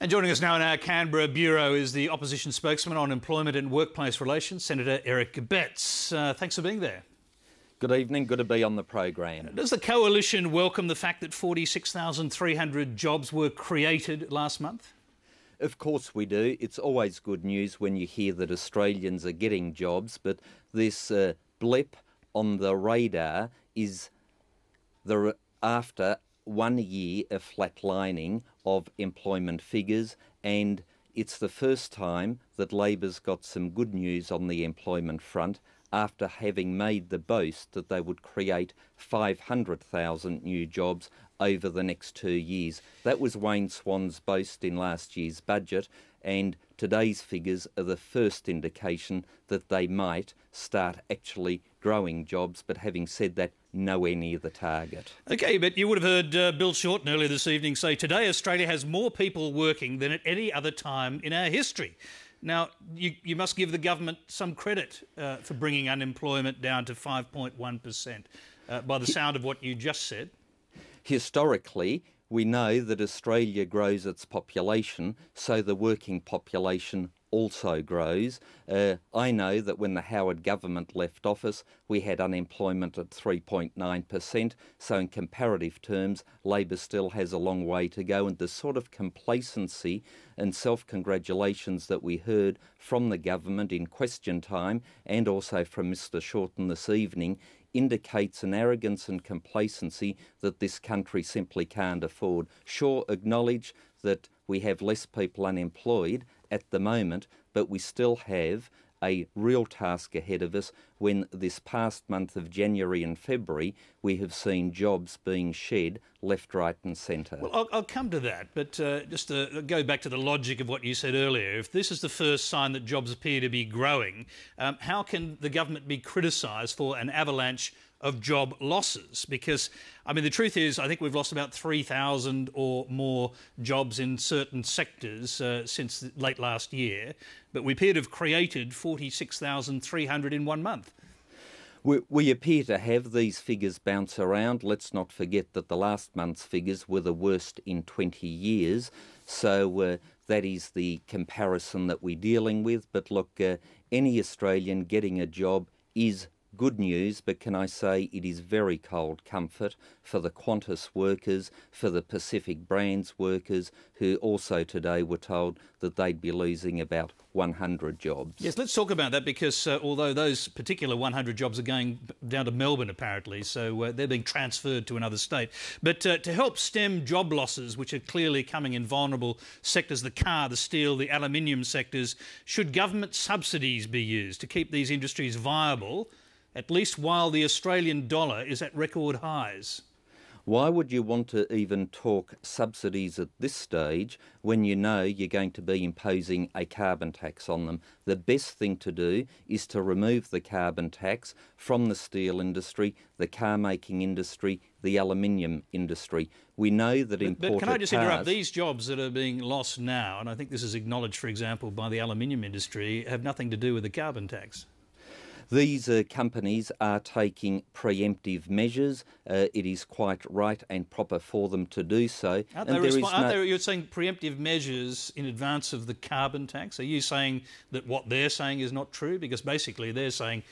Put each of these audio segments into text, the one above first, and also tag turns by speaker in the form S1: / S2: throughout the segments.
S1: And joining us now in our Canberra bureau is the opposition spokesman on employment and workplace relations, Senator Eric Abetz. Thanks for being there.
S2: Good evening, good to be on the program.
S1: Does the coalition welcome the fact that 46,300 jobs were created last month?
S2: Of course we do. It's always good news when you hear that Australians are getting jobs, but this blip on the radar is after 1 year of flatlining of employment figures, and it's the first time that Labor's got some good news on the employment front after having made the boast that they would create 500,000 new jobs over the next 2 years. That was Wayne Swan's boast in last year's budget, and today's figures are the first indication that they might start actually growing jobs, but having said that, nowhere near the target.
S1: OK, but you would have heard Bill Shorten earlier this evening say, today Australia has more people working than at any other time in our history. Now, you must give the government some credit for bringing unemployment down to 5.1%, by the sound of what you just said.
S2: Historically, we know that Australia grows its population, so the working population also grows. I know that when the Howard government left office, we had unemployment at 3.9%, so in comparative terms, Labor still has a long way to go, and the sort of complacency and self-congratulations that we heard from the government in question time and also from Mr Shorten this evening indicates an arrogance and complacency that this country simply can't afford. Sure, acknowledge that we have less people unemployed at the moment, but we still have a real task ahead of us when this past month of January and February we have seen jobs being shed left, right and centre.
S1: Well, I'll come to that, but just to go back to the logic of what you said earlier, if this is the first sign that jobs appear to be growing, how can the government be criticised for an avalanche of job losses? Because, I mean, the truth is, I think we've lost about 3,000 or more jobs in certain sectors since late last year, but we appear to have created 46,300 in 1 month.
S2: We appear to have these figures bounce around. Let's not forget that the last month's figures were the worst in 20 years. So that is the comparison that we're dealing with. But look, any Australian getting a job is good news, but can I say it is very cold comfort for the Qantas workers, for the Pacific Brands workers, who also today were told that they'd be losing about 100 jobs.
S1: Yes, let's talk about that, because although those particular 100 jobs are going down to Melbourne apparently, so they're being transferred to another state. But to help stem job losses, which are clearly coming in vulnerable sectors, the car, the steel, the aluminium sectors, should government subsidies be used to keep these industries viable, at least while the Australian dollar is at record highs?
S2: Why would you want to even talk subsidies at this stage when you know you're going to be imposing a carbon tax on them? The best thing to do is to remove the carbon tax from the steel industry, the car-making industry, the aluminium industry. We know that imported
S1: But can I just
S2: cars...
S1: interrupt? These jobs that are being lost now, and I think this is acknowledged, for example, by the aluminium industry, have nothing to do with the carbon tax.
S2: These companies are taking preemptive measures. It is quite right and proper for them to do so.
S1: You're saying preemptive measures in advance of the carbon tax? Are you saying that what they're saying is not true? Because basically they're saying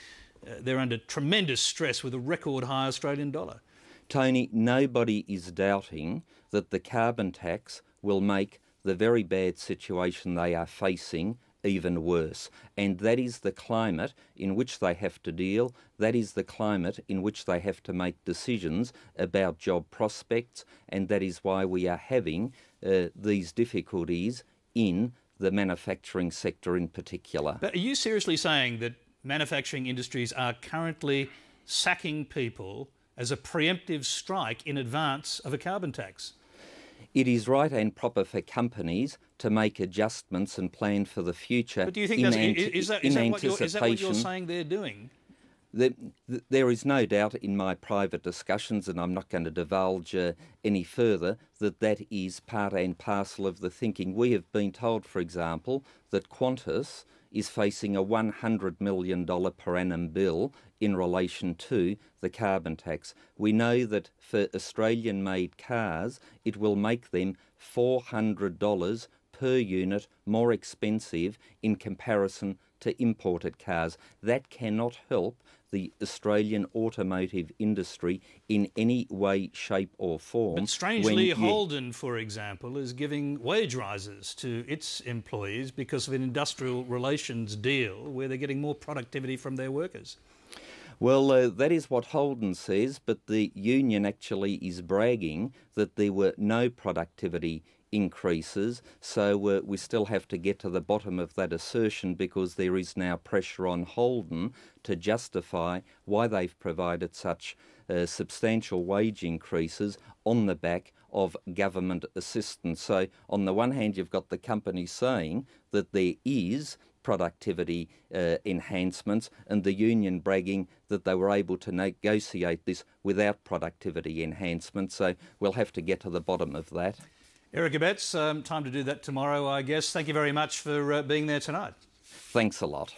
S1: they're under tremendous stress with a record high Australian dollar.
S2: Tony, nobody is doubting that the carbon tax will make the very bad situation they are facing even worse. And that is the climate in which they have to deal. That is the climate in which they have to make decisions about job prospects. And that is why we are having these difficulties in the manufacturing sector in particular.
S1: But are you seriously saying that manufacturing industries are currently sacking people as a preemptive strike in advance of a carbon tax?
S2: It is right and proper for companies to make adjustments and plan for the future.
S1: But do you think is that what you're saying they're doing?
S2: There is no doubt in my private discussions, and I'm not going to divulge any further, that is part and parcel of the thinking. We have been told, for example, that Qantas is facing a $100 million per annum bill in relation to the carbon tax. We know that for Australian-made cars, it will make them $400 per unit more expensive in comparison to imported cars. That cannot help the Australian automotive industry in any way, shape or form.
S1: But strangely, Holden, for example, is giving wage rises to its employees because of an industrial relations deal where they're getting more productivity from their workers.
S2: Well, that is what Holden says, but the union actually is bragging that there were no productivity increases, so we still have to get to the bottom of that assertion, because there is now pressure on Holden to justify why they've provided such substantial wage increases on the back of government assistance. So on the one hand, you've got the company saying that there is productivity enhancements, and the union bragging that they were able to negotiate this without productivity enhancements. So we'll have to get to the bottom of that.
S1: Eric Abetz, time to do that tomorrow, I guess. Thank you very much for being there tonight.
S2: Thanks a lot.